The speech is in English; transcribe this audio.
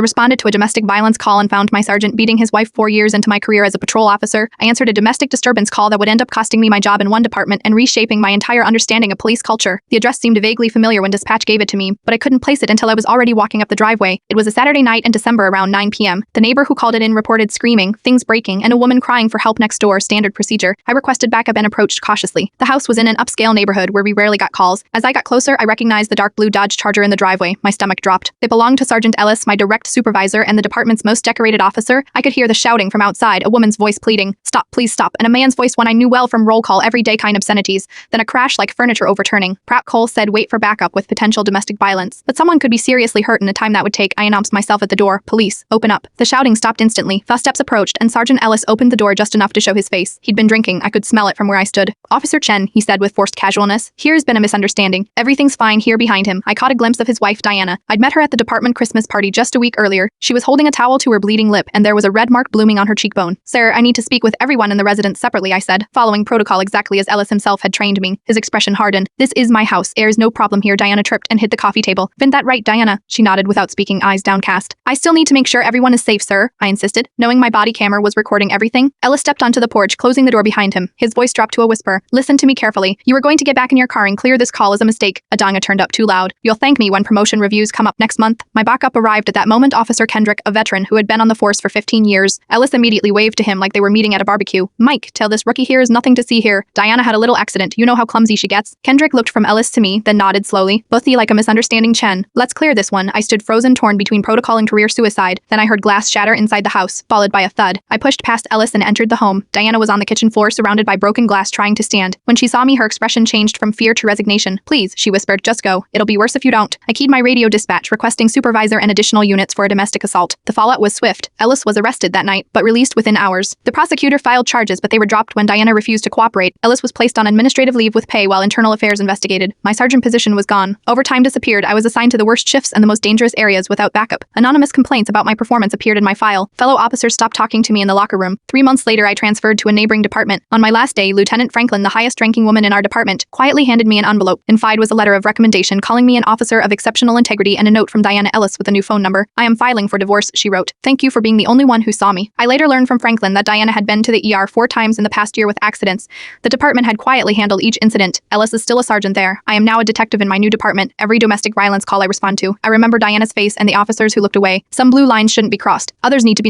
responded to a domestic violence call and found my sergeant beating his wife 4 years into my career as a patrol officer. I answered a domestic disturbance call that would end up costing me my job in one department and reshaping my entire understanding of police culture. The address seemed vaguely familiar when dispatch gave it to me, but I couldn't place it until I was already walking up the driveway. It was a Saturday night in December around 9 p.m. The neighbor who called it in reported screaming, things breaking, and a woman crying for help next door, standard procedure. I requested backup and approached cautiously. The house was in an upscale neighborhood where we rarely got calls. As I got closer, I recognized the dark blue Dodge Charger in the driveway. My stomach dropped. It belonged to Sergeant Ellis, my direct supervisor and the department's most decorated officer. I could hear the shouting from outside, a woman's voice pleading, "Stop, please stop," and a man's voice one I knew well from roll call, everyday kind obscenities. Then a crash like furniture overturning. Prap Cole said wait for backup with potential domestic violence. But someone could be seriously hurt in the time that would take. I announced myself at the door. Police, open up. The shouting stopped instantly. Footsteps approached and Sergeant Ellis opened the door just enough to show his face. He'd been drinking. I could smell it from where I stood. "Officer Chen," he said with forced casualness. "Here's been a misunderstanding. Everything's fine here behind him." I caught a glimpse of his wife Diana. I'd met her at the department Christmas party just a week earlier. She was holding a towel to her bleeding lip and there was a red mark blooming on her cheekbone. "Sir, I need to speak with everyone in the residence separately," I said, following protocol exactly as Ellis himself had trained me. His expression hardened. "This is my house. There's no problem here." Diana tripped and hit the coffee table. "Isn't that right, Diana?" She nodded without speaking, eyes downcast. "I still need to make sure everyone is safe, sir," I insisted, knowing my body camera was recording everything. Ellis stepped onto the porch, closing the door behind him. His voice dropped to a whisper. "Listen to me carefully. You are going to get back in your car and clear this call as a mistake." Adanga turned up too loud. "You'll thank me when promotion reviews come up next month." My backup arrived at that moment, Officer Kendrick, a veteran who had been on the force for 15 years. Ellis immediately waved to him like they were meeting at a barbecue. "Mike, tell this rookie here is nothing to see here. Diana had a little accident. You know how clumsy she gets." Kendrick looked from Ellis to me, then nodded slowly. "Bothie like a misunderstanding, Chen. Let's clear this one." I stood frozen, torn between protocol and career suicide. Then I heard glass shatter inside the house, followed by a thud. I pushed past Ellis and entered the home. Diana was on the kitchen floor surrounded by broken glass trying to stand. When she saw me, her expression changed from fear to resignation. "Please," she whispered, "just go. It'll be worse if you don't." I keyed my radio dispatch, requesting supervisor and additional units for a domestic assault. The fallout was swift. Ellis was arrested that night, but released within hours. The prosecutor filed charges, but they were dropped when Diana refused to cooperate. Ellis was placed on administrative leave with pay while internal affairs investigated. My sergeant position was gone. Overtime disappeared. I was assigned to the worst shifts and the most dangerous areas without backup. Anonymous complaints about my performance appeared in my file. Fellow officers stopped talking to me in the locker room. 3 months later, I transferred to a neighboring department. On my last day, Lieutenant Franklin, the highest-ranking woman in our department, quietly handed me an envelope. Inside was a letter of recommendation calling me an officer of exceptional integrity and a note from Diana Ellis with a new phone number. "I am filing for divorce," she wrote. "Thank you for being the only one who saw me." I later learned from Franklin that Diana had been to the ER 4 times in the past year with accidents. The department had quietly handled each incident. Ellis is still a sergeant there. I am now a detective in my new department. Every domestic violence call I respond to. I remember Diana's face and the officers who looked away. Some blue lines shouldn't be crossed. Others need to be